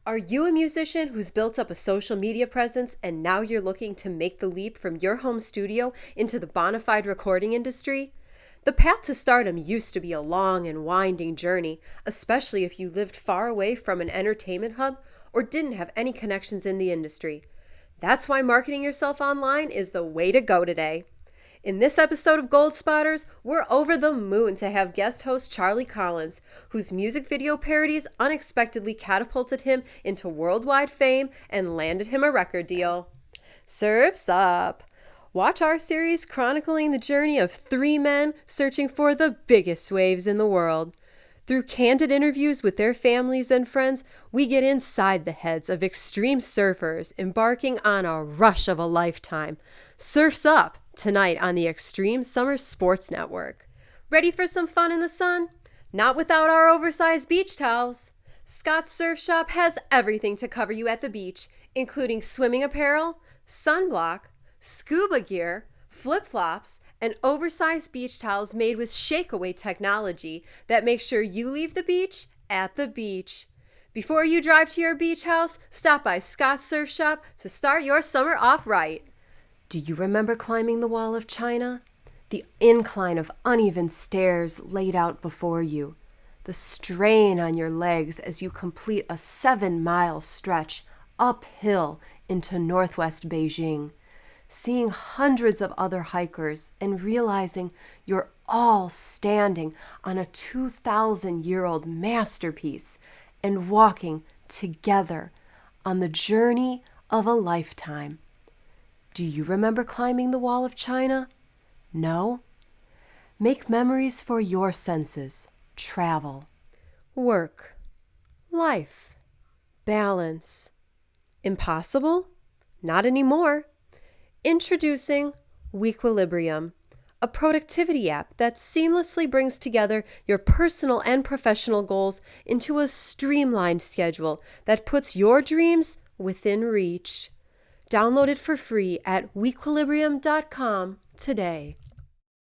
Are you a musician who's built up a social media presence and now you're looking to make the leap from your home studio into the bona fide recording industry? The path to stardom used to be a long and winding journey, especially if you lived far away from an entertainment hub or didn't have any connections in the industry. That's why marketing yourself online is the way to go today. In this episode of Gold Spotters, we're over the moon to have guest host Charlie Collins, whose music video parodies unexpectedly catapulted him into worldwide fame and landed him a record deal. Surf's up! Watch our series chronicling the journey of three men searching for the biggest waves in the world. Through candid interviews with their families and friends, we get inside the heads of extreme surfers embarking on a rush of a lifetime. Surf's Up! Tonight on the Extreme Summer Sports Network. Ready for some fun in the sun? Not without our oversized beach towels. Scott's Surf Shop has everything to cover you at the beach, including swimming apparel, sunblock, scuba gear, flip-flops, and oversized beach towels made with shake-away technology that makes sure you leave the beach at the beach. Before you drive to your beach house, stop by Scott's Surf Shop to start your summer off right. Do you remember climbing the Wall of China? The incline of uneven stairs laid out before you. The strain on your legs as you complete a 7-mile stretch uphill into northwest Beijing. Seeing hundreds of other hikers and realizing you're all standing on a 2,000-year-old masterpiece and walking together on the journey of a lifetime. Do you remember climbing the Wall of China? No? Make memories for your senses. Travel. Work. Life. Balance. Impossible? Not anymore. Introducing Weequilibrium, a productivity app that seamlessly brings together your personal and professional goals into a streamlined schedule that puts your dreams within reach. Download it for free at weequilibrium.com today.